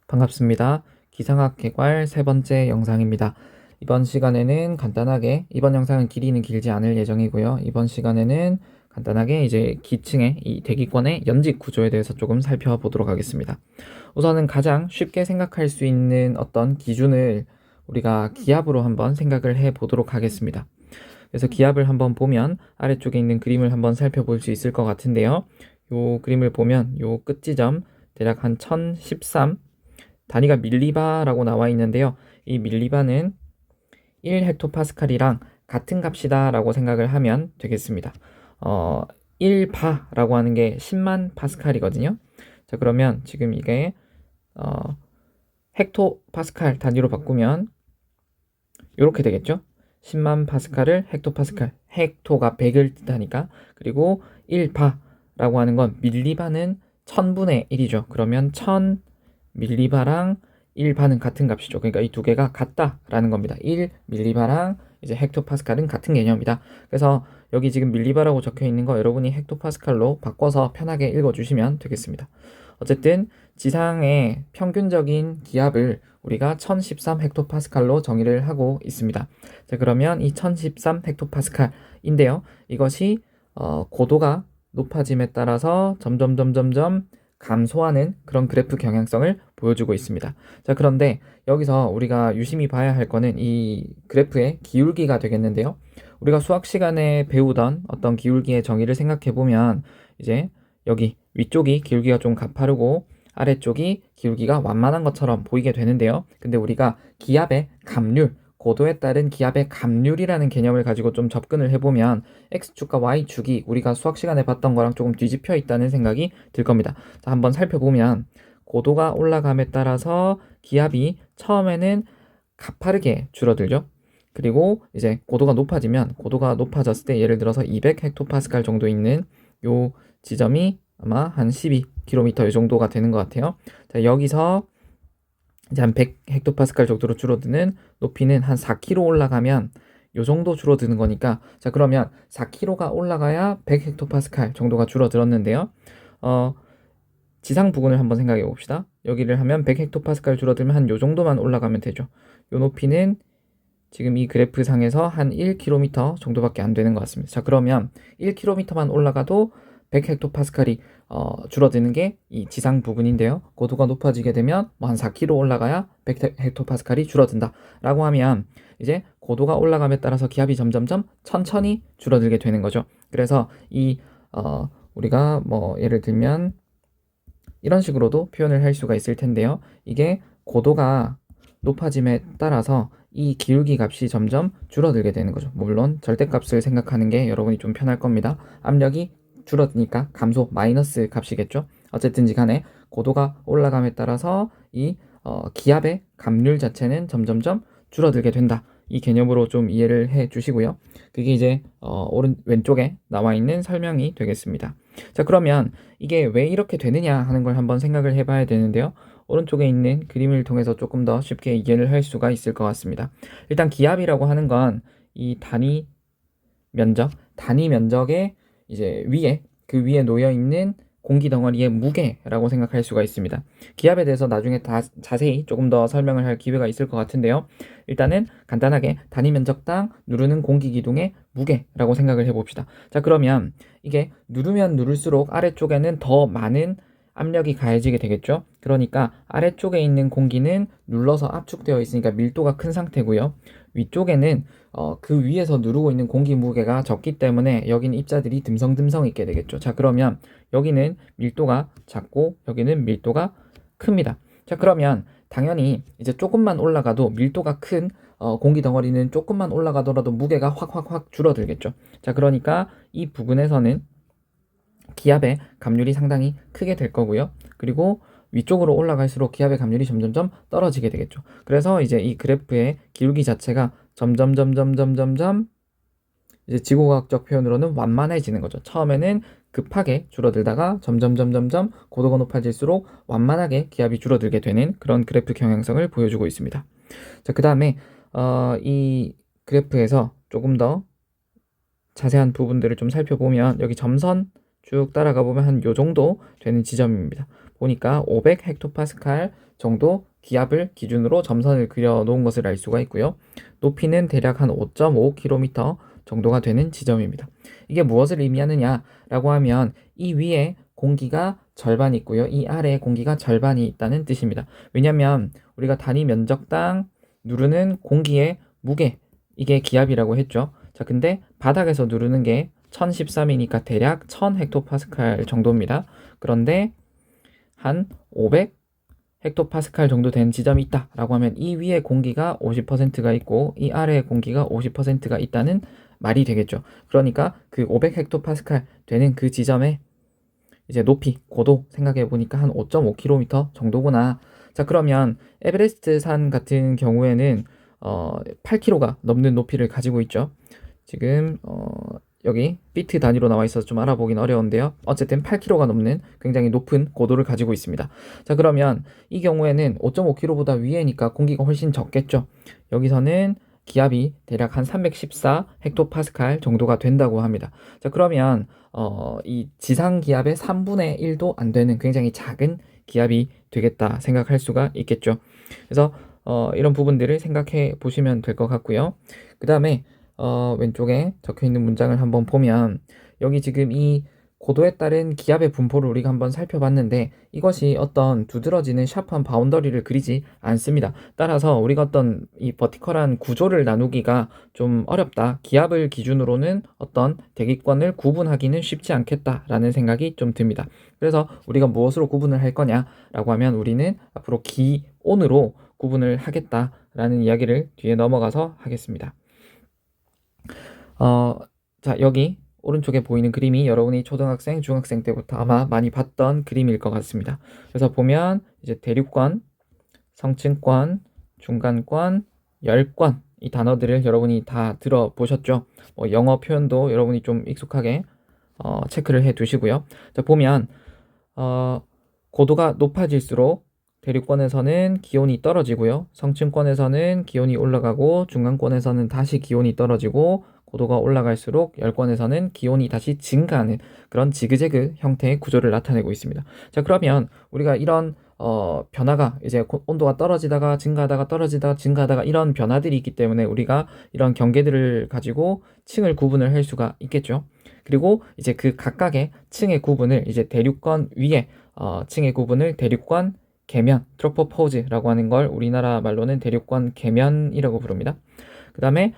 반갑습니다. 기상학 개괄 세 번째 영상입니다. 이번 시간에는 간단하게, 이번 영상은 길이는 길지 않을 예정이고요. 이번 시간에는 간단하게 이제 기층의 이 대기권의 연직 구조에 대해서 조금 살펴보도록 하겠습니다. 우선은 가장 쉽게 생각할 수 있는 어떤 기준을 우리가 기압으로 한번 생각을 해 보도록 하겠습니다. 그래서 기압을 한번 보면 아래쪽에 있는 그림을 한번 살펴볼 수 있을 것 같은데요. 요 그림을 보면 요 끝지점 대략 한 1013 단위가 밀리바라고 나와 있는데요. 이 밀리바는 1헥토파스칼이랑 같은 값이다 라고 생각을 하면 되겠습니다. 1바라고 하는 게 10만 파스칼이거든요. 자, 그러면 지금 이게 헥토파스칼 단위로 바꾸면 이렇게 되겠죠. 10만 파스칼을 헥토파스칼, 헥토가 100을 뜻하니까, 그리고 1바라고 하는 건 밀리바는 1000분의 1이죠. 그러면 1000 밀리바랑 1바는 같은 값이죠. 그러니까 이 두 개가 같다라는 겁니다. 1 밀리바랑 이제 헥토파스칼은 같은 개념이다. 그래서 여기 지금 밀리바라고 적혀 있는 거 여러분이 헥토파스칼로 바꿔서 편하게 읽어주시면 되겠습니다. 어쨌든 지상의 평균적인 기압을 우리가 1013 헥토파스칼로 정의를 하고 있습니다. 자, 그러면 이 1013 헥토파스칼인데요. 이것이 고도가 높아짐에 따라서 점점 감소하는 그런 그래프 경향성을 보여주고 있습니다. 자, 그런데 여기서 우리가 유심히 봐야 할 거는 이 그래프의 기울기가 되겠는데요. 우리가 수학 시간에 배우던 어떤 기울기의 정의를 생각해 보면 이제 여기 위쪽이 기울기가 좀 가파르고 아래쪽이 기울기가 완만한 것처럼 보이게 되는데요. 근데 우리가 기압의 갑률, 고도에 따른 기압의 갑률이라는 개념을 가지고 좀 접근을 해보면 X축과 Y축이 우리가 수학 시간에 봤던 거랑 조금 뒤집혀 있다는 생각이 들 겁니다. 자, 한번 살펴보면 고도가 올라감에 따라서 기압이 처음에는 가파르게 줄어들죠. 그리고 이제 고도가 높아졌을 때 예를 들어서 200 헥토파스칼 정도 있는 요 지점이 아마 한 12km 이 정도가 되는 것 같아요. 자, 여기서 이제 한 100 헥토파스칼 정도로 줄어드는 높이는 한 4km 올라가면 요 정도 줄어드는 거니까, 자, 그러면 4km가 올라가야 100 헥토파스칼 정도가 줄어들었는데요. 지상 부근을 한번 생각해 봅시다. 여기를 하면 100 헥토파스칼 줄어들면 한 요 정도만 올라가면 되죠. 요 높이는 지금 이 그래프 상에서 한 1km 정도밖에 안 되는 것 같습니다. 자, 그러면 1km만 올라가도 100 헥토파스칼이 줄어드는 게 이 지상 부분인데요. 고도가 높아지게 되면 뭐 한 4km 올라가야 100 헥토파스칼이 줄어든다 라고 하면 이제 고도가 올라감에 따라서 기압이 점점점 천천히 줄어들게 되는 거죠. 그래서 이 우리가 뭐 예를 들면 이런 식으로도 표현을 할 수가 있을 텐데요. 이게 고도가 높아짐에 따라서 이 기울기 값이 점점 줄어들게 되는 거죠. 물론 절대값을 생각하는 게 여러분이 좀 편할 겁니다. 압력이 줄어드니까 감소 마이너스 값이겠죠. 어쨌든지 간에 고도가 올라감에 따라서 이 기압의 갑률 자체는 점점점 줄어들게 된다. 이 개념으로 좀 이해를 해 주시고요. 그게 이제 왼쪽에 나와 있는 설명이 되겠습니다. 자, 그러면 이게 왜 이렇게 되느냐 하는 걸 한번 생각을 해봐야 되는데요. 오른쪽에 있는 그림을 통해서 조금 더 쉽게 이해를 할 수가 있을 것 같습니다. 일단 기압이라고 하는 건 이 단위 면적의 이제 그 위에 놓여 있는 공기 덩어리의 무게라고 생각할 수가 있습니다. 기압에 대해서 나중에 다 자세히 조금 더 설명을 할 기회가 있을 것 같은데요. 일단은 간단하게 단위 면적당 누르는 공기 기둥의 무게라고 생각을 해봅시다. 자, 그러면 이게 누르면 누를수록 아래쪽에는 더 많은 압력이 가해지게 되겠죠. 그러니까 아래쪽에 있는 공기는 눌러서 압축되어 있으니까 밀도가 큰 상태고요. 위쪽에는 그 위에서 누르고 있는 공기 무게가 적기 때문에 여기는 입자들이 듬성듬성 있게 되겠죠. 자, 그러면 여기는 밀도가 작고 여기는 밀도가 큽니다. 자, 그러면 당연히 이제 조금만 올라가도 밀도가 큰 공기 덩어리는 조금만 올라가더라도 무게가 확 줄어들겠죠. 자, 그러니까 이 부분에서는 기압의 갑률이 상당히 크게 될 거고요. 그리고 위쪽으로 올라갈수록 기압의 갑률이 점점점 떨어지게 되겠죠. 그래서 이제 이 그래프의 기울기 자체가 점점점점점점점 이제 지구과학적 표현으로는 완만해지는 거죠. 처음에는 급하게 줄어들다가 점점점점점 고도가 높아질수록 완만하게 기압이 줄어들게 되는 그런 그래프 경향성을 보여주고 있습니다. 자, 그 다음에 이 그래프에서 조금 더 자세한 부분들을 좀 살펴보면 여기 점선 쭉 따라가 보면 한 요 정도 되는 지점입니다. 보니까 500 헥토파스칼 정도 기압을 기준으로 점선을 그려 놓은 것을 알 수가 있고요. 높이는 대략 한 5.5km 정도가 되는 지점입니다. 이게 무엇을 의미하느냐라고 하면 이 위에 공기가 절반이 있고요. 이 아래에 공기가 절반이 있다는 뜻입니다. 왜냐하면 우리가 단위 면적당 누르는 공기의 무게, 이게 기압이라고 했죠. 자, 근데 바닥에서 누르는 게 1013이니까 대략 1000 헥토파스칼 정도입니다. 그런데 한 500 헥토파스칼 정도 된 지점이 있다라고 하면 이 위에 공기가 50%가 있고 이 아래에 공기가 50%가 있다는 말이 되겠죠. 그러니까 그 500 헥토파스칼 되는 그 지점에 이제 높이, 고도 생각해 보니까 한 5.5km 정도구나. 자, 그러면 에베레스트 산 같은 경우에는 8km가 넘는 높이를 가지고 있죠. 지금 여기 피트 단위로 나와 있어서 좀 알아보긴 어려운데요. 어쨌든 8km가 넘는 굉장히 높은 고도를 가지고 있습니다. 자, 그러면 이 경우에는 5.5km보다 위에니까 공기가 훨씬 적겠죠. 여기서는 기압이 대략 한 314 헥토파스칼 정도가 된다고 합니다. 자, 그러면 이 지상 기압의 3분의 1도 안 되는 굉장히 작은 기압이 되겠다 생각할 수가 있겠죠. 그래서 이런 부분들을 생각해 보시면 될 것 같고요. 그 다음에 왼쪽에 적혀 있는 문장을 한번 보면 여기 지금 이 고도에 따른 기압의 분포를 우리가 한번 살펴봤는데 이것이 어떤 두드러지는 샤프한 바운더리를 그리지 않습니다. 따라서 우리가 어떤 이 버티컬한 구조를 나누기가 좀 어렵다. 기압을 기준으로는 어떤 대기권을 구분하기는 쉽지 않겠다라는 생각이 좀 듭니다. 그래서 우리가 무엇으로 구분을 할 거냐라고 하면 우리는 앞으로 기온으로 구분을 하겠다라는 이야기를 뒤에 넘어가서 하겠습니다. 자, 여기 오른쪽에 보이는 그림이 여러분이 초등학생, 중학생 때부터 아마 많이 봤던 그림일 것 같습니다. 그래서 보면 이제 대륙권, 성층권, 중간권, 열권 이 단어들을 여러분이 다 들어보셨죠? 영어 표현도 여러분이 좀 익숙하게 체크를 해 두시고요. 자, 보면 고도가 높아질수록 대륙권에서는 기온이 떨어지고요. 성층권에서는 기온이 올라가고 중간권에서는 다시 기온이 떨어지고 고도가 올라갈수록 열권에서는 기온이 다시 증가하는 그런 지그재그 형태의 구조를 나타내고 있습니다. 자, 그러면 우리가 이런 변화가 이제 온도가 떨어지다가 증가하다가 떨어지다가 증가하다가 이런 변화들이 있기 때문에 우리가 이런 경계들을 가지고 층을 구분을 할 수가 있겠죠. 그리고 이제 그 각각의 층의 구분을 이제 대륙권 위에 층의 구분을 대륙권 계면, 트로포포즈라고 하는 걸 우리나라 말로는 대륙권 계면이라고 부릅니다. 그 다음에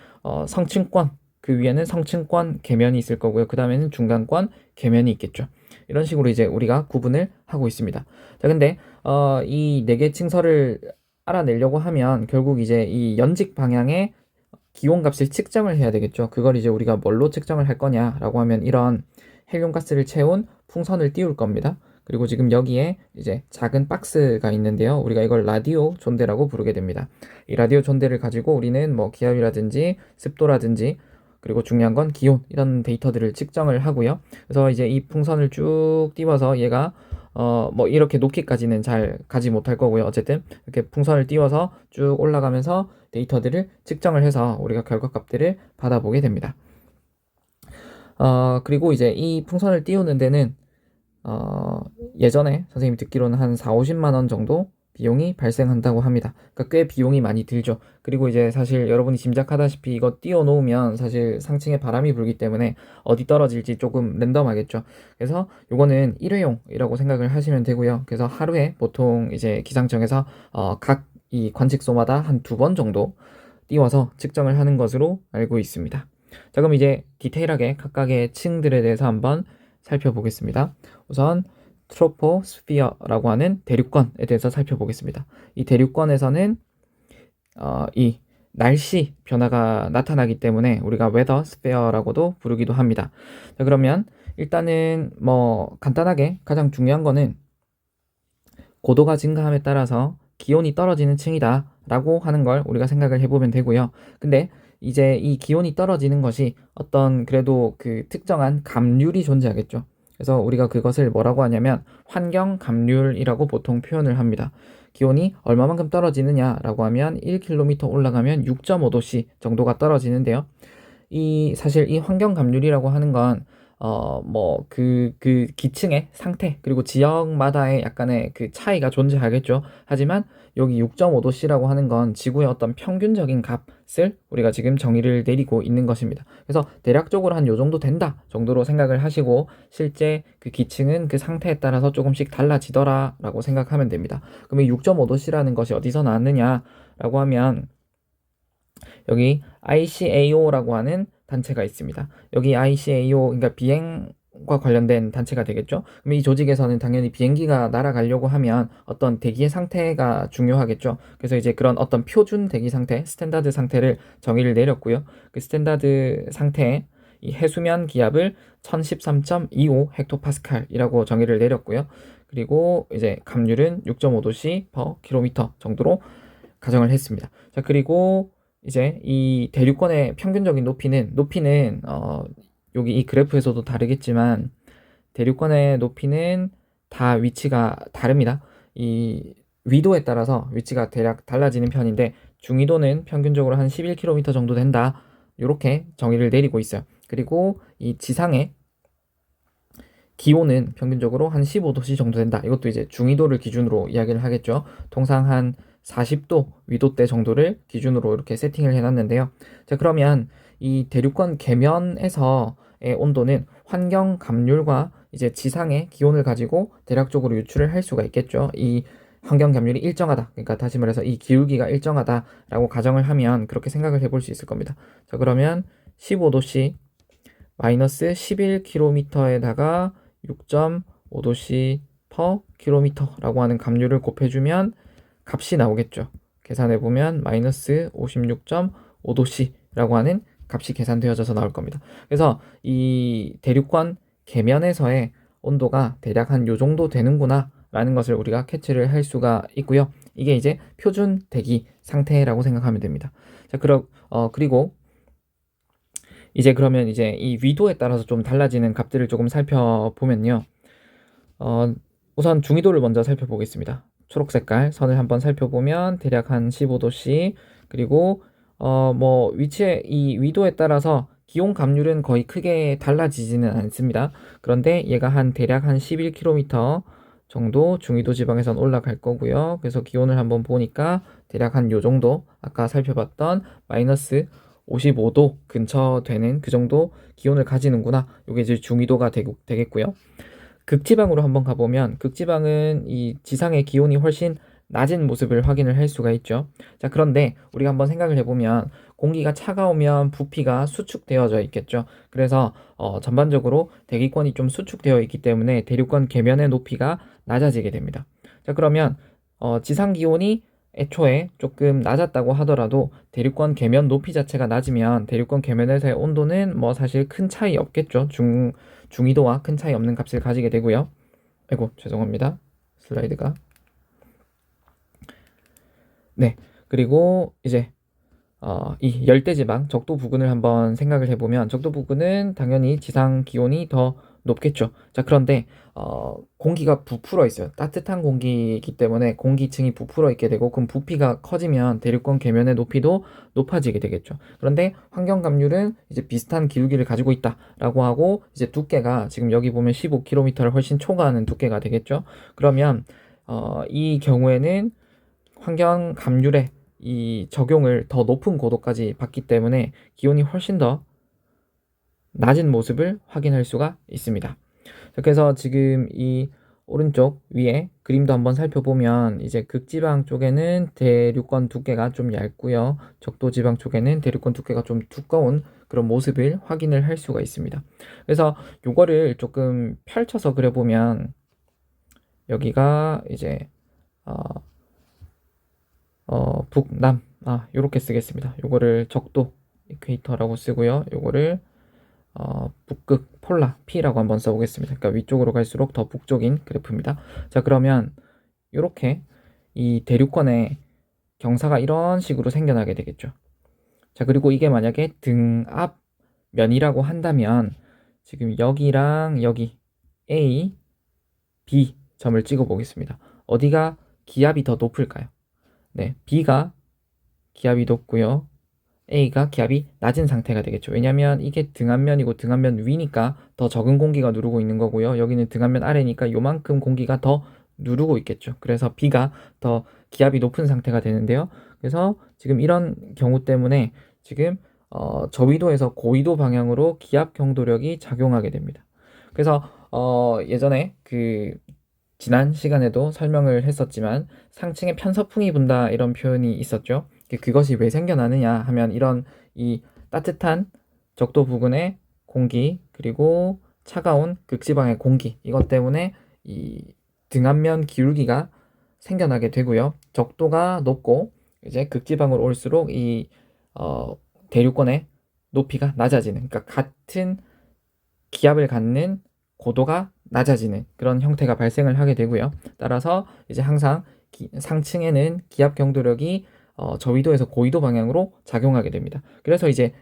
성층권, 그 위에는 성층권 계면이 있을 거고요. 그 다음에는 중간권 계면이 있겠죠. 이런 식으로 이제 우리가 구분을 하고 있습니다. 자, 근데 이 4개 층서를 알아내려고 하면 결국 이제 이 연직 방향의 기온값을 측정을 해야 되겠죠. 그걸 이제 우리가 뭘로 측정을 할 거냐라고 하면 이런 헬륨가스를 채운 풍선을 띄울 겁니다. 그리고 지금 여기에 이제 작은 박스가 있는데요. 우리가 이걸 라디오 존대라고 부르게 됩니다. 이 라디오 존대를 가지고 우리는 뭐 기압이라든지 습도라든지 그리고 중요한 건 기온 이런 데이터들을 측정을 하고요. 그래서 이제 이 풍선을 쭉 띄워서 얘가 뭐 이렇게 높이까지는 잘 가지 못할 거고요. 어쨌든 이렇게 풍선을 띄워서 쭉 올라가면서 데이터들을 측정을 해서 우리가 결과값들을 받아보게 됩니다. 그리고 이제 이 풍선을 띄우는 데는 예전에 선생님이 듣기로는 한 4-50만 원 정도 비용이 발생한다고 합니다. 그러니까 꽤 비용이 많이 들죠. 그리고 이제 사실 여러분이 짐작하다시피 이거 띄워 놓으면 사실 상층에 바람이 불기 때문에 어디 떨어질지 조금 랜덤하겠죠. 그래서 요거는 일회용이라고 생각을 하시면 되고요. 그래서 하루에 보통 이제 기상청에서 각 이 관측소마다 한 2번 정도 띄워서 측정을 하는 것으로 알고 있습니다. 자, 그럼 이제 디테일하게 각각의 층들에 대해서 한번 살펴보겠습니다. 우선 트로포스피어라고 하는 대륙권에 대해서 살펴보겠습니다. 이 대륙권에서는 이 날씨 변화가 나타나기 때문에 우리가 웨더 스페어라고도 부르기도 합니다. 자, 그러면 일단은 뭐 간단하게 가장 중요한 거는 고도가 증가함에 따라서 기온이 떨어지는 층이다 라고 하는 걸 우리가 생각을 해보면 되고요. 근데 이제 이 기온이 떨어지는 것이 어떤 그래도 그 특정한 감률이 존재하겠죠. 그래서 우리가 그것을 뭐라고 하냐면 환경 감률이라고 보통 표현을 합니다. 기온이 얼마만큼 떨어지느냐라고 하면 1km 올라가면 6.5도씨 정도가 떨어지는데요. 사실 이 환경 감률이라고 하는 건 그 기층의 상태, 그리고 지역마다의 약간의 그 차이가 존재하겠죠. 하지만 여기 6.5도씨라고 하는 건 지구의 어떤 평균적인 값을 우리가 지금 정의를 내리고 있는 것입니다. 그래서 대략적으로 한 요 정도 된다 정도로 생각을 하시고, 실제 그 기층은 그 상태에 따라서 조금씩 달라지더라라고 생각하면 됩니다. 그러면 6.5도씨라는 것이 어디서 나왔느냐라고 하면, 여기 ICAO라고 하는 단체가 있습니다. 여기 ICAO, 그러니까 비행과 관련된 단체가 되겠죠. 그럼 이 조직에서는 당연히 비행기가 날아가려고 하면 어떤 대기의 상태가 중요하겠죠. 그래서 이제 그런 어떤 표준 대기 상태, 스탠다드 상태를 정의를 내렸고요. 그 스탠다드 상태에 이 해수면 기압을 1013.25 헥토파스칼이라고 정의를 내렸고요. 그리고 이제 감률은 6.5도씨 per 킬로미터 정도로 가정을 했습니다. 자, 그리고 이제 이 대륙권의 평균적인 높이는 여기 이 그래프에서도 다르겠지만, 대륙권의 높이는 다 위치가 다릅니다. 이 위도에 따라서 위치가 대략 달라지는 편인데, 중위도는 평균적으로 한 11km 정도 된다, 이렇게 정의를 내리고 있어요. 그리고 이 지상의 기온은 평균적으로 한 15도씨 정도 된다. 이것도 이제 중위도를 기준으로 이야기를 하겠죠. 통상 한 40도 위도대 정도를 기준으로 이렇게 세팅을 해놨는데요. 자, 그러면 이 대륙권 계면에서의 온도는 환경 감률과 이제 지상의 기온을 가지고 대략적으로 유출을 할 수가 있겠죠. 이 환경 감률이 일정하다, 그러니까 다시 말해서 이 기울기가 일정하다라고 가정을 하면 그렇게 생각을 해볼 수 있을 겁니다. 자, 그러면 15도씨 마이너스 11km에다가 6.5도씨 per 킬로미터라고 하는 감률을 곱해주면 값이 나오겠죠. 계산해보면 마이너스 56.5도씨라고 하는 값이 계산되어져서 나올 겁니다. 그래서 이 대륙권 계면에서의 온도가 대략 한 요 정도 되는구나 라는 것을 우리가 캐치를 할 수가 있고요. 이게 이제 표준 대기 상태라고 생각하면 됩니다. 자, 그리고 이제 그러면 이제 이 위도에 따라서 좀 달라지는 값들을 조금 살펴보면요. 우선 중위도를 먼저 살펴보겠습니다. 초록 색깔 선을 한번 살펴보면 대략 한 15도씨, 그리고 이 위도에 따라서 기온 감률은 거의 크게 달라지지는 않습니다. 그런데 얘가 대략 한 11km 정도 중위도 지방에선 올라갈 거고요. 그래서 기온을 한번 보니까 대략 한 요 정도, 아까 살펴봤던 마이너스 55도 근처 되는 그 정도 기온을 가지는구나. 이게 이제 중위도가 되겠고요. 극지방으로 한번 가보면, 극지방은 이 지상의 기온이 훨씬 낮은 모습을 확인을 할 수가 있죠. 자, 그런데 우리가 한번 생각을 해보면, 공기가 차가우면 부피가 수축되어져 있겠죠. 그래서 전반적으로 대기권이 좀 수축되어 있기 때문에 대륙권 계면의 높이가 낮아지게 됩니다. 자, 그러면 지상 기온이 애초에 조금 낮았다고 하더라도 대륙권 계면 높이 자체가 낮으면 대륙권 계면에서의 온도는 사실 큰 차이 없겠죠. 중위도와 큰 차이 없는 값을 가지게 되고요. 아이고, 죄송합니다. 슬라이드가. 네. 그리고 이제 이 열대지방 적도 부근을 한번 생각을 해보면, 적도 부근은 당연히 지상 기온이 더 높겠죠. 자, 그런데 공기가 부풀어 있어요. 따뜻한 공기이기 때문에 공기층이 부풀어 있게 되고, 그럼 부피가 커지면 대륙권 계면의 높이도 높아지게 되겠죠. 그런데 환경 감률은 이제 비슷한 기울기를 가지고 있다라고 하고, 이제 두께가 지금 여기 보면 15km를 훨씬 초과하는 두께가 되겠죠. 그러면 이 경우에는 환경 감률의 이 적용을 더 높은 고도까지 받기 때문에 기온이 훨씬 더 낮은 모습을 확인할 수가 있습니다. 그래서 지금 이 오른쪽 위에 그림도 한번 살펴보면, 이제 극지방 쪽에는 대륙권 두께가 좀 얇고요, 적도지방 쪽에는 대륙권 두께가 좀 두꺼운 그런 모습을 확인을 할 수가 있습니다. 그래서 요거를 조금 펼쳐서 그려보면, 여기가 이제 북남, 요렇게 쓰겠습니다. 요거를 적도 이퀘이터라고 쓰고요. 요거를 북극 폴라 P라고 한번 써보겠습니다. 그러니까 위쪽으로 갈수록 더 북쪽인 그래프입니다. 자, 그러면 이렇게 이 대륙권의 경사가 이런 식으로 생겨나게 되겠죠. 자, 그리고 이게 만약에 등압 면이라고 한다면, 지금 여기랑 여기 A, B 점을 찍어 보겠습니다. 어디가 기압이 더 높을까요? 네, B가 기압이 높고요. A가 기압이 낮은 상태가 되겠죠. 왜냐하면 이게 등압면이고 등압면 위니까 더 적은 공기가 누르고 있는 거고요. 여기는 등압면 아래니까 요만큼 공기가 더 누르고 있겠죠. 그래서 B가 더 기압이 높은 상태가 되는데요. 그래서 지금 이런 경우 때문에 지금 저위도에서 고위도 방향으로 기압 경도력이 작용하게 됩니다. 그래서 예전에 그 지난 시간에도 설명을 했었지만 상층에 편서풍이 분다 이런 표현이 있었죠. 그것이 왜 생겨나느냐 하면 이런 이 따뜻한 적도 부근의 공기 그리고 차가운 극지방의 공기 이것 때문에 이 등압면 기울기가 생겨나게 되고요. 적도가 높고 이제 극지방으로 올수록 이 대류권의 높이가 낮아지는, 그러니까 같은 기압을 갖는 고도가 낮아지는 그런 형태가 발생을 하게 되고요. 따라서 이제 항상 상층에는 기압 경도력이 저위도에서 고위도 방향으로 작용하게 됩니다. 그래서 이제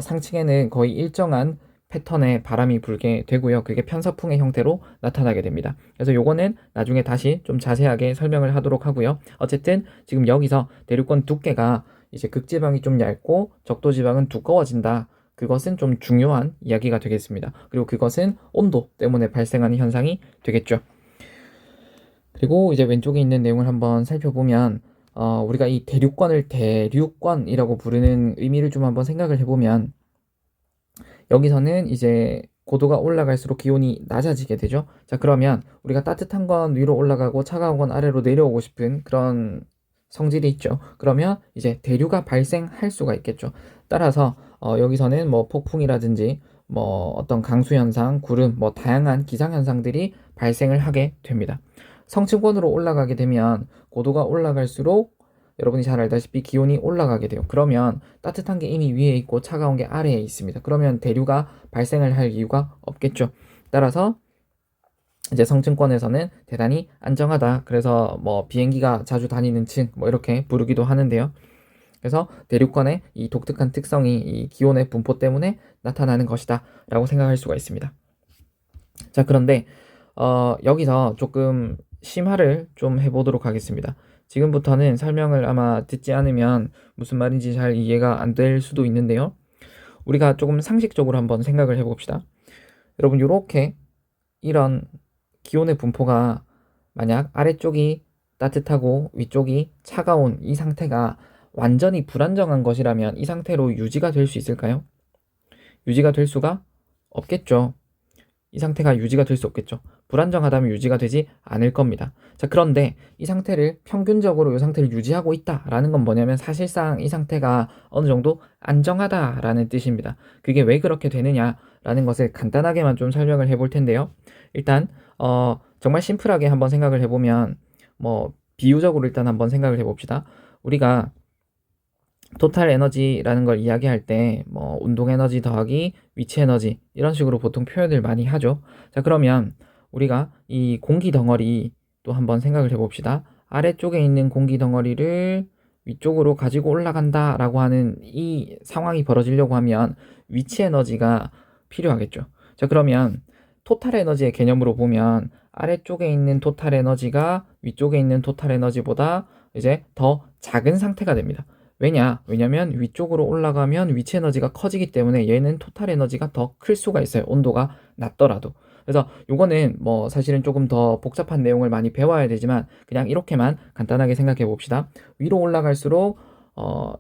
상층에는 거의 일정한 패턴의 바람이 불게 되고요. 그게 편서풍의 형태로 나타나게 됩니다. 그래서 요거는 나중에 다시 좀 자세하게 설명을 하도록 하고요. 어쨌든 지금 여기서 대류권 두께가 이제 극지방이 좀 얇고 적도지방은 두꺼워진다. 그것은 좀 중요한 이야기가 되겠습니다. 그리고 그것은 온도 때문에 발생하는 현상이 되겠죠. 그리고 이제 왼쪽에 있는 내용을 한번 살펴보면 우리가 이 대류권을 대류권이라고 부르는 의미를 좀 한번 생각을 해보면 여기서는 이제 고도가 올라갈수록 기온이 낮아지게 되죠. 자, 그러면 우리가 따뜻한 건 위로 올라가고 차가운 건 아래로 내려오고 싶은 그런 성질이 있죠. 그러면 이제 대류가 발생할 수가 있겠죠. 따라서 여기서는 뭐 폭풍이라든지 뭐 어떤 강수 현상, 구름, 뭐 다양한 기상 현상들이 발생을 하게 됩니다. 성층권으로 올라가게 되면 고도가 올라갈수록 여러분이 잘 알다시피 기온이 올라가게 돼요. 그러면 따뜻한 게 이미 위에 있고 차가운 게 아래에 있습니다. 그러면 대류가 발생을 할 이유가 없겠죠. 따라서 이제 성층권에서는 대단히 안정하다. 그래서 뭐 비행기가 자주 다니는 층 뭐 이렇게 부르기도 하는데요. 그래서 대류권의 이 독특한 특성이 이 기온의 분포 때문에 나타나는 것이다 라고 생각할 수가 있습니다. 자, 그런데 여기서 조금 심화를 좀 해보도록 하겠습니다. 지금부터는 설명을 아마 듣지 않으면 무슨 말인지 잘 이해가 안 될 수도 있는데요. 우리가 조금 상식적으로 한번 생각을 해봅시다. 여러분, 요렇게 이런 기온의 분포가 만약 아래쪽이 따뜻하고 위쪽이 차가운 이 상태가 완전히 불안정한 것이라면 이 상태로 유지가 될 수 있을까요? 유지가 될 수가 없겠죠. 이 상태가 유지가 될 수 없겠죠. 불안정하다면 유지가 되지 않을 겁니다. 자, 그런데 이 상태를 평균적으로 이 상태를 유지하고 있다라는 건 뭐냐면 사실상 이 상태가 어느 정도 안정하다라는 뜻입니다. 그게 왜 그렇게 되느냐라는 것을 간단하게만 좀 설명을 해볼 텐데요. 일단 정말 심플하게 한번 생각을 해보면 뭐 비유적으로 일단 한번 생각을 해봅시다. 우리가 토탈 에너지라는 걸 이야기할 때 뭐 운동 에너지 더하기 위치 에너지 이런 식으로 보통 표현을 많이 하죠. 자, 그러면 우리가 이 공기 덩어리 또 한번 생각을 해봅시다. 아래쪽에 있는 공기 덩어리를 위쪽으로 가지고 올라간다라고 하는 이 상황이 벌어지려고 하면 위치 에너지가 필요하겠죠. 자, 그러면 토탈 에너지의 개념으로 보면 아래쪽에 있는 토탈 에너지가 위쪽에 있는 토탈 에너지보다 이제 더 작은 상태가 됩니다. 왜냐면 위쪽으로 올라가면 위치 에너지가 커지기 때문에 얘는 토탈 에너지가 더 클 수가 있어요. 온도가 낮더라도. 그래서 요거는 뭐 사실은 조금 더 복잡한 내용을 많이 배워야 되지만 그냥 이렇게만 간단하게 생각해 봅시다. 위로 올라갈수록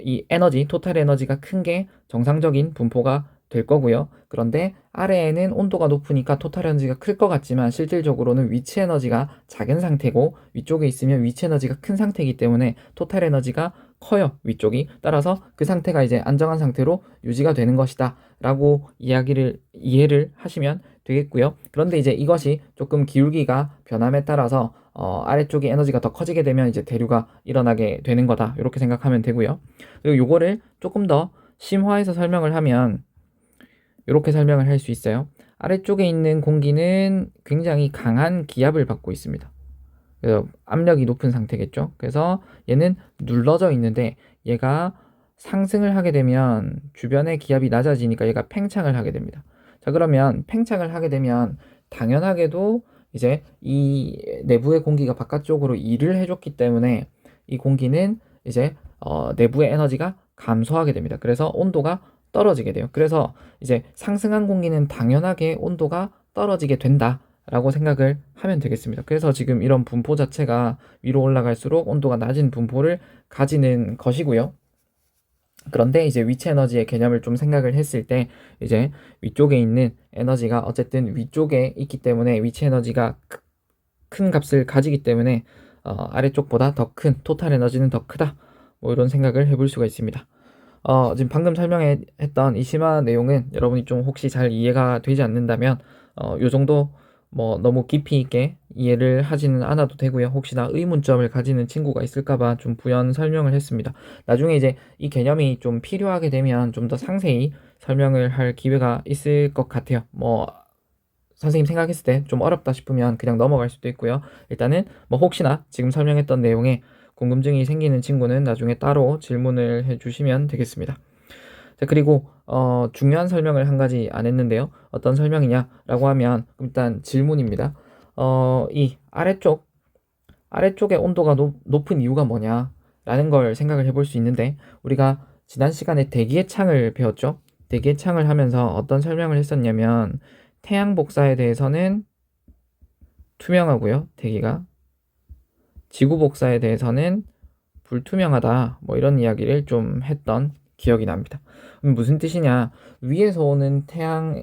이 에너지, 토탈 에너지가 큰 게 정상적인 분포가 될 거고요. 그런데 아래에는 온도가 높으니까 토탈 에너지가 클 것 같지만 실질적으로는 위치 에너지가 작은 상태고 위쪽에 있으면 위치 에너지가 큰 상태이기 때문에 토탈 에너지가 커요, 위쪽이. 따라서 그 상태가 이제 안정한 상태로 유지가 되는 것이다 라고 이해를 하시면 되겠고요. 그런데 이제 이것이 조금 기울기가 변함에 따라서 아래쪽에 에너지가 더 커지게 되면 이제 대류가 일어나게 되는 거다 이렇게 생각하면 되고요. 그리고 요거를 조금 더 심화해서 설명을 하면 이렇게 설명을 할 수 있어요. 아래쪽에 있는 공기는 굉장히 강한 기압을 받고 있습니다. 그래서 압력이 높은 상태겠죠. 그래서 얘는 눌러져 있는데 얘가 상승을 하게 되면 주변의 기압이 낮아지니까 얘가 팽창을 하게 됩니다. 자, 그러면 팽창을 하게 되면 당연하게도 이제 이 내부의 공기가 바깥쪽으로 일을 해줬기 때문에 이 공기는 이제 내부의 에너지가 감소하게 됩니다. 그래서 온도가 떨어지게 돼요. 그래서 이제 상승한 공기는 당연하게 온도가 떨어지게 된다라고 생각을 하면 되겠습니다. 그래서 지금 이런 분포 자체가 위로 올라갈수록 온도가 낮은 분포를 가지는 것이고요. 그런데 이제 위치 에너지의 개념을 좀 생각을 했을 때 이제 위쪽에 있는 에너지가 어쨌든 위쪽에 있기 때문에 위치 에너지가 큰 값을 가지기 때문에 아래쪽보다 더 큰 토탈 에너지는 더 크다. 뭐 이런 생각을 해볼 수가 있습니다. 지금 방금 설명했던 이 심화 내용은 여러분이 좀 혹시 잘 이해가 되지 않는다면 요 정도 뭐 너무 깊이 있게 이해를 하지는 않아도 되고요. 혹시나 의문점을 가지는 친구가 있을까봐 좀 부연 설명을 했습니다. 나중에 이제 이 개념이 좀 필요하게 되면 좀 더 상세히 설명을 할 기회가 있을 것 같아요. 뭐 선생님 생각했을 때 좀 어렵다 싶으면 그냥 넘어갈 수도 있고요. 일단은 뭐 혹시나 지금 설명했던 내용에 궁금증이 생기는 친구는 나중에 따로 질문을 해주시면 되겠습니다. 자, 그리고 중요한 설명을 한 가지 안 했는데요. 어떤 설명이냐라고 하면 일단 질문입니다. 이 아래쪽의 온도가 높은 이유가 뭐냐라는 걸 생각을 해볼 수 있는데 우리가 지난 시간에 대기의 창을 배웠죠. 대기의 창을 하면서 어떤 설명을 했었냐면 태양 복사에 대해서는 투명하고요. 대기가 지구 복사에 대해서는 불투명하다. 뭐 이런 이야기를 좀 했던 기억이 납니다. 무슨 뜻이냐? 위에서 오는 태양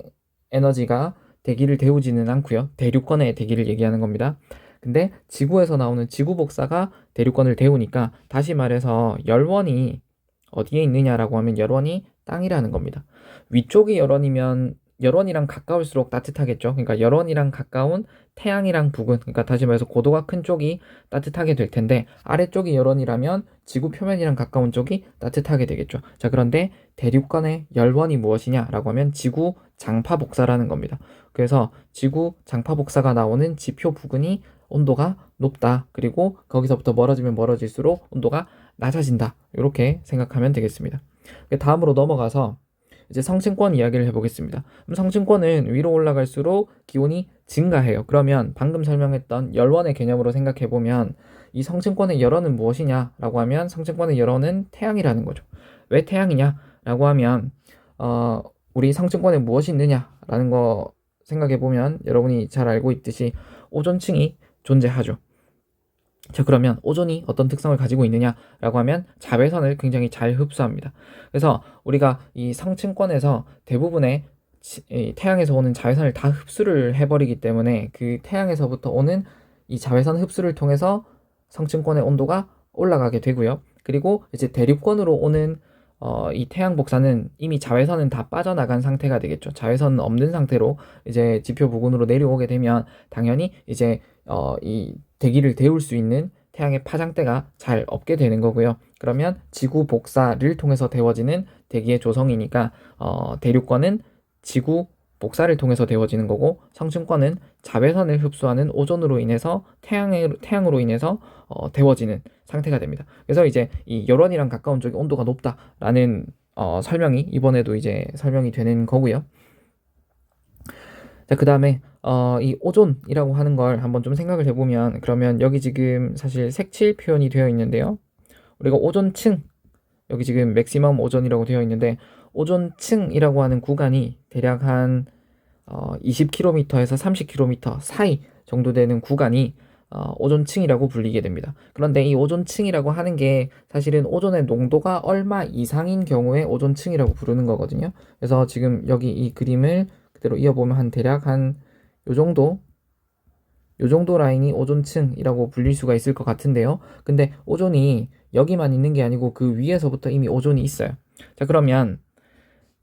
에너지가 대기를 데우지는 않고요. 대륙권의 대기를 얘기하는 겁니다. 근데 지구에서 나오는 지구 복사가 대륙권을 데우니까 다시 말해서 열원이 어디에 있느냐라고 하면 열원이 땅이라는 겁니다. 위쪽이 열원이면 열원이랑 가까울수록 따뜻하겠죠. 그러니까 열원이랑 가까운 태양이랑 북은, 그러니까 다시 말해서 고도가 큰 쪽이 따뜻하게 될 텐데 아래쪽이 열원이라면 지구 표면이랑 가까운 쪽이 따뜻하게 되겠죠. 자, 그런데 대륙간의 열원이 무엇이냐라고 하면 지구 장파 복사라는 겁니다. 그래서 지구 장파 복사가 나오는 지표 부근이 온도가 높다. 그리고 거기서부터 멀어지면 멀어질수록 온도가 낮아진다. 이렇게 생각하면 되겠습니다. 다음으로 넘어가서 이제 성층권 이야기를 해보겠습니다. 그럼 성층권은 위로 올라갈수록 기온이 증가해요. 그러면 방금 설명했던 열원의 개념으로 생각해보면 이 성층권의 열원은 무엇이냐라고 하면 성층권의 열원은 태양이라는 거죠. 왜 태양이냐라고 하면 우리 성층권에 무엇이 있느냐라는 거 생각해보면 여러분이 잘 알고 있듯이 오존층이 존재하죠. 자, 그러면 오존이 어떤 특성을 가지고 있느냐라고 하면 자외선을 굉장히 잘 흡수합니다. 그래서 우리가 이 성층권에서 대부분의 태양에서 오는 자외선을 다 흡수를 해버리기 때문에 그 태양에서부터 오는 이 자외선 흡수를 통해서 성층권의 온도가 올라가게 되고요. 그리고 이제 대륙권으로 오는 이 태양 복사는 이미 자외선은 다 빠져나간 상태가 되겠죠. 자외선 없는 상태로 이제 지표 부근으로 내려오게 되면 당연히 이제 이 대기를 데울 수 있는 태양의 파장대가 잘 없게 되는 거고요. 그러면 지구 복사를 통해서 데워지는 대기의 조성이니까 대륙권은 지구 복사를 통해서 데워지는 거고 성층권은 자외선을 흡수하는 오존으로 인해서 태양으로 인해서 데워지는 상태가 됩니다. 그래서 이제 이 열원이랑 가까운 쪽이 온도가 높다라는 설명이 이번에도 이제 설명이 되는 거고요. 자, 그 다음에 이 오존이라고 하는 걸 한번 좀 생각을 해보면 그러면 여기 지금 사실 색칠 표현이 되어 있는데요. 우리가 오존층 여기 지금 맥시멈 오존이라고 되어 있는데 오존층이라고 하는 구간이 대략 한 20km에서 30km 사이 정도 되는 구간이 오존층이라고 불리게 됩니다. 그런데 이 오존층이라고 하는 게 사실은 오존의 농도가 얼마 이상인 경우에 오존층이라고 부르는 거거든요. 그래서 지금 여기 이 그림을 그대로 이어보면 한 대략 한 요 정도 라인이 오존층이라고 불릴 수가 있을 것 같은데요. 근데 오존이 여기만 있는 게 아니고 그 위에서부터 이미 오존이 있어요. 자, 그러면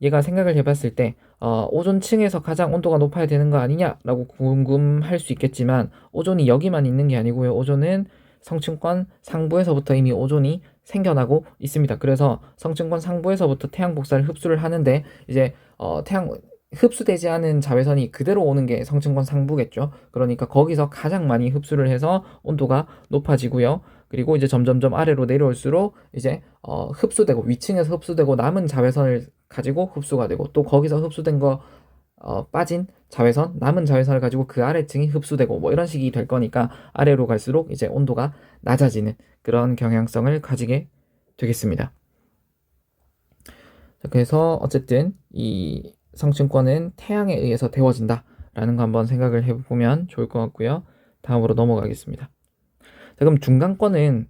얘가 생각을 해봤을 때 오존층에서 가장 온도가 높아야 되는 거 아니냐라고 궁금할 수 있겠지만 오존이 여기만 있는 게 아니고요. 오존은 성층권 상부에서부터 이미 오존이 생겨나고 있습니다. 그래서 성층권 상부에서부터 태양 복사를 흡수를 하는데 이제 태양 흡수되지 않은 자외선이 그대로 오는 게 성층권 상부겠죠. 그러니까 거기서 가장 많이 흡수를 해서 온도가 높아지고요. 그리고 이제 점점점 아래로 내려올수록 이제 흡수되고 위층에서 흡수되고 남은 자외선을 가지고 흡수가 되고 또 거기서 흡수된 거 빠진 자외선 남은 자외선을 가지고 그 아래층이 흡수되고 뭐 이런 식이 될 거니까 아래로 갈수록 이제 온도가 낮아지는 그런 경향성을 가지게 되겠습니다. 그래서 어쨌든 이 성층권은 태양에 의해서 데워진다라는 거 한번 생각을 해보면 좋을 것 같고요. 다음으로 넘어가겠습니다. 자, 그럼 중간권은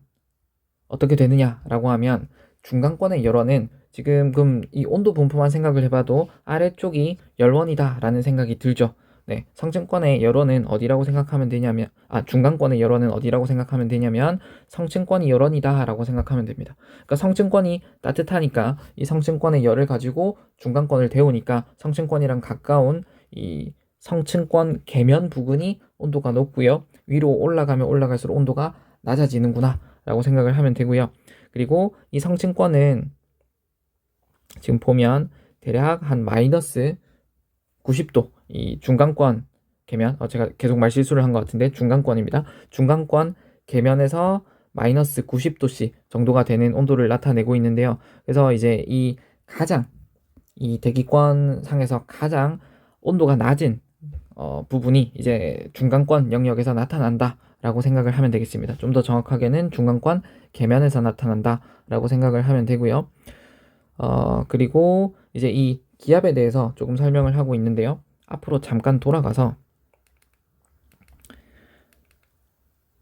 어떻게 되느냐라고 하면 중간권의 열원은 지금 그럼 이 온도 분포만 생각을 해봐도 아래쪽이 열원이다라는 생각이 들죠. 네, 성층권의 열원은 어디라고 생각하면 되냐면 중간권의 열원은 어디라고 생각하면 되냐면 성층권이 열원이다라고 생각하면 됩니다. 그러니까 성층권이 따뜻하니까 이 성층권의 열을 가지고 중간권을 데우니까 성층권이랑 가까운 이 성층권 계면 부근이 온도가 높고요. 위로 올라가면 올라갈수록 온도가 낮아지는구나 라고 생각을 하면 되고요. 그리고 이 성층권은 지금 보면 대략 한 마이너스 90도 이 중간권 계면 제가 계속 말실수를 한 것 같은데 중간권입니다. 중간권 계면에서 마이너스 90도씨 정도가 되는 온도를 나타내고 있는데요. 그래서 이제 이 대기권 상에서 가장 온도가 낮은 부분이 이제 중간권 영역에서 나타난다 라고 생각을 하면 되겠습니다. 좀 더 정확하게는 중간권 계면에서 나타난다 라고 생각을 하면 되고요. 그리고 이제 이 기압에 대해서 조금 설명을 하고 있는데요. 앞으로 잠깐 돌아가서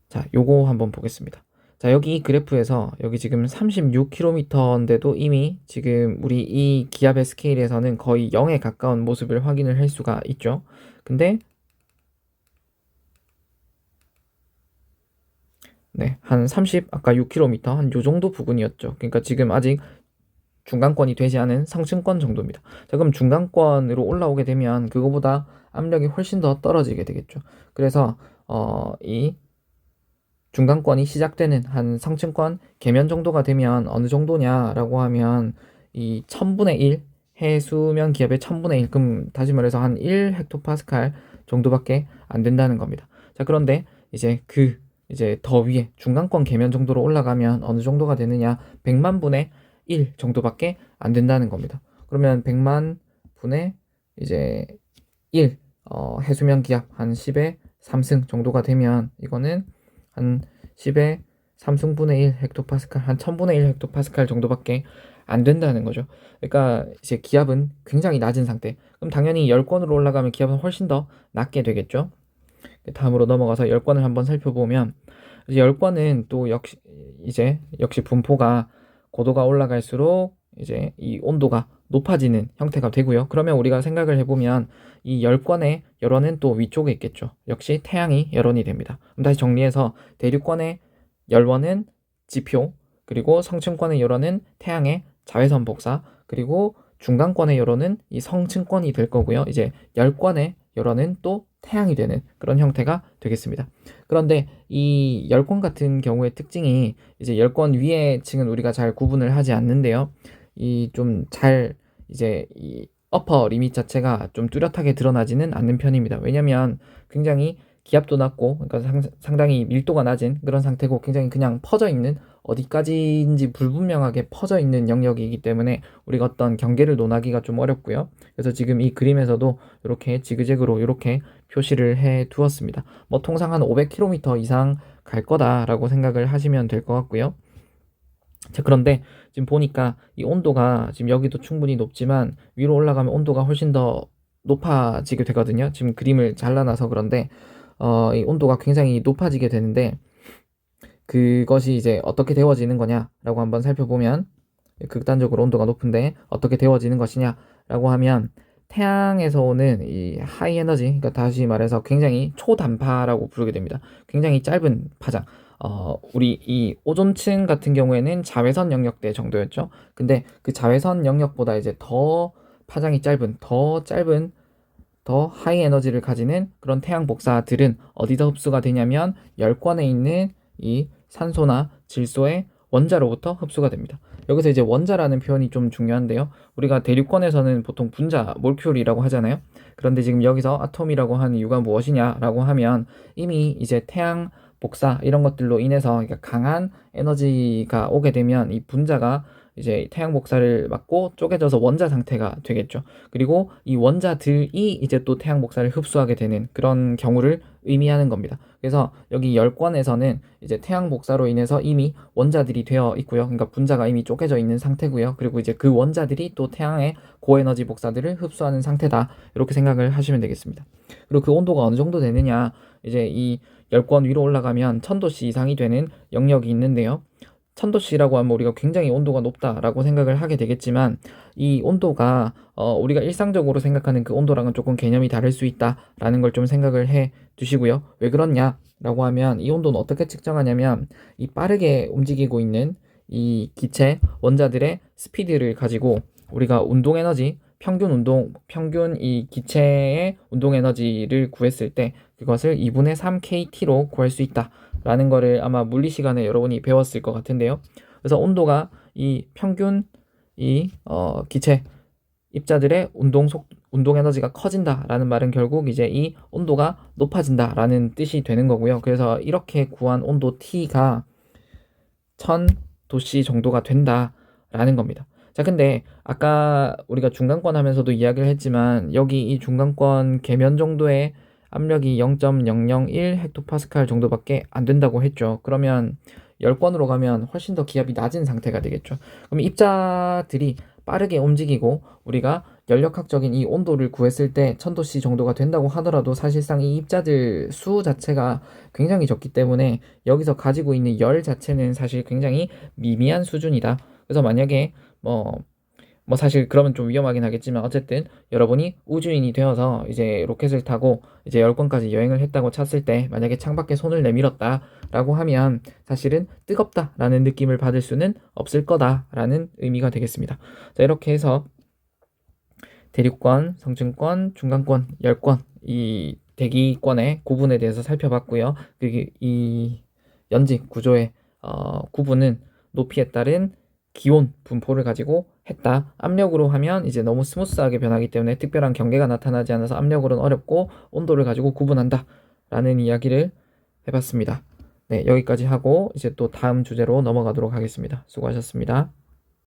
자, 요거 한번 보겠습니다. 자, 여기 이 그래프에서 여기 지금 36km인데도 이미 지금 우리 이 기압의 스케일에서는 거의 0에 가까운 모습을 확인을 할 수가 있죠. 근데 네, 한 30, 아까 6km, 한 요 정도 부분이었죠. 그러니까 지금 아직 중간권이 되지 않은 상층권 정도입니다. 자, 그럼 중간권으로 올라오게 되면 그거보다 압력이 훨씬 더 떨어지게 되겠죠. 그래서 이 중간권이 시작되는 한 상층권 계면 정도가 되면 어느 정도냐라고 하면 이 1000분의 1 해수면 기압의 1000분의 1, 그럼 다시 말해서 한 1 헥토파스칼 정도밖에 안 된다는 겁니다. 자, 그런데 이제 더 위에 중간권 계면 정도로 올라가면 어느 정도가 되느냐 100만 분의 1 정도밖에 안 된다는 겁니다. 그러면 100만 분의 이제 1 해수면 기압 한 10의 3승 정도가 되면 이거는 한 10의 3승분의 1 헥토파스칼 한 1000분의 1 헥토파스칼 정도밖에 안 된다는 거죠. 그러니까 이제 기압은 굉장히 낮은 상태. 그럼 당연히 열권으로 올라가면 기압은 훨씬 더 낮게 되겠죠. 다음으로 넘어가서 열권을 한번 살펴보면 이제 열권은 또 역시 분포가 고도가 올라갈수록 이제 이 온도가 높아지는 형태가 되고요. 그러면 우리가 생각을 해보면 이 열권의 열원은 또 위쪽에 있겠죠. 역시 태양이 열원이 됩니다. 그럼 다시 정리해서 대륙권의 열원은 지표, 그리고 성층권의 열원은 태양의 자외선 복사, 그리고 중간권의 열원은 이 성층권이 될 거고요. 이제 열권의 열원은 또 태양이 되는 그런 형태가 되겠습니다. 그런데 이 열권 같은 경우의 특징이 이제 열권 위의 층은 우리가 잘 구분을 하지 않는데요. 이 좀 잘 이제 이 어퍼 리밋 자체가 좀 뚜렷하게 드러나지는 않는 편입니다. 왜냐면 굉장히 기압도 낮고 그러니까 상당히 밀도가 낮은 그런 상태고 굉장히 그냥 퍼져 있는 어디까지인지 불분명하게 퍼져 있는 영역이기 때문에 우리가 어떤 경계를 논하기가 좀 어렵고요. 그래서 지금 이 그림에서도 이렇게 지그재그로 이렇게 표시를 해 두었습니다. 뭐 통상 한 500km 이상 갈 거다라고 생각을 하시면 될 것 같고요. 자, 그런데 지금 보니까 이 온도가 지금 여기도 충분히 높지만 위로 올라가면 온도가 훨씬 더 높아지게 되거든요. 지금 그림을 잘라놔서 그런데 이 온도가 굉장히 높아지게 되는데 그것이 이제 어떻게 데워지는 거냐라고 한번 살펴보면 극단적으로 온도가 높은데 어떻게 데워지는 것이냐라고 하면 태양에서 오는 이 하이 에너지, 그러니까 다시 말해서 굉장히 초단파라고 부르게 됩니다. 굉장히 짧은 파장. 우리 이 오존층 같은 경우에는 자외선 영역대 정도였죠. 근데 그 자외선 영역보다 이제 더 파장이 짧은, 더 하이 에너지를 가지는 그런 태양 복사들은 어디서 흡수가 되냐면 열권에 있는 이 산소나 질소의 원자로부터 흡수가 됩니다. 여기서 이제 원자라는 표현이 좀 중요한데요. 우리가 대륙권에서는 보통 분자, 몰큐울이라고 하잖아요. 그런데 지금 여기서 아톰이라고 하는 이유가 무엇이냐라고 하면 이미 이제 태양 복사 이런 것들로 인해서 그러니까 강한 에너지가 오게 되면 이 분자가 이제 태양 복사를 맞고 쪼개져서 원자 상태가 되겠죠. 그리고 이 원자들이 이제 또 태양 복사를 흡수하게 되는 그런 경우를 의미하는 겁니다. 그래서 여기 10권에서는 이제 태양 복사로 인해서 이미 원자들이 되어 있고요. 그러니까 분자가 이미 쪼개져 있는 상태고요. 그리고 이제 그 원자들이 또 태양의 고에너지 복사들을 흡수하는 상태다. 이렇게 생각을 하시면 되겠습니다. 그리고 그 온도가 어느 정도 되느냐, 이제 이 10권 위로 올라가면 1000도씨 이상이 되는 영역이 있는데요. 1000도씨라고 하면 우리가 굉장히 온도가 높다라고 생각을 하게 되겠지만, 이 온도가 우리가 일상적으로 생각하는 그 온도랑은 조금 개념이 다를 수 있다라는 걸 좀 생각을 해 두시고요. 왜 그렇냐라고 하면, 이 온도는 어떻게 측정하냐면, 이 빠르게 움직이고 있는 이 기체 원자들의 스피드를 가지고 우리가 운동 에너지, 평균 이 기체의 운동 에너지를 구했을 때 그것을 2분의 3kT로 구할 수 있다라는 거를 아마 물리 시간에 여러분이 배웠을 것 같은데요. 그래서 온도가 이 평균 기체 입자들의 운동 에너지가 커진다라는 말은 결국 이제 이 온도가 높아진다라는 뜻이 되는 거고요. 그래서 이렇게 구한 온도 T가 1000도씨 정도가 된다라는 겁니다. 자, 근데 아까 우리가 중간권 하면서도 이야기를 했지만, 여기 이 중간권 계면 정도의 압력이 0.001 헥토파스칼 정도밖에 안 된다고 했죠. 그러면 10권으로 가면 훨씬 더 기압이 낮은 상태가 되겠죠. 그럼 입자들이 빠르게 움직이고 우리가 연력학적인 이 온도를 구했을 때 1000도씨 정도가 된다고 하더라도 사실상 이 입자들 수 자체가 굉장히 적기 때문에 여기서 가지고 있는 열 자체는 사실 굉장히 미미한 수준이다. 그래서 만약에 사실 그러면 좀 위험하긴 하겠지만, 어쨌든 여러분이 우주인이 되어서 이제 로켓을 타고 이제 10권까지 여행을 했다고 쳤을 때, 만약에 창밖에 손을 내밀었다라고 하면 사실은 뜨겁다라는 느낌을 받을 수는 없을 거다라는 의미가 되겠습니다. 자, 이렇게 해서 대륙권, 성층권, 중간권, 10권 이 대기권의 구분에 대해서 살펴봤고요. 이 연직 구조의 구분은 높이에 따른 기온 분포를 가지고 했다. 압력으로 하면 이제 너무 스무스하게 변하기 때문에 특별한 경계가 나타나지 않아서 압력으로는 어렵고 온도를 가지고 구분한다 라는 이야기를 해봤습니다. 네, 여기까지 하고 이제 또 다음 주제로 넘어가도록 하겠습니다. 수고하셨습니다.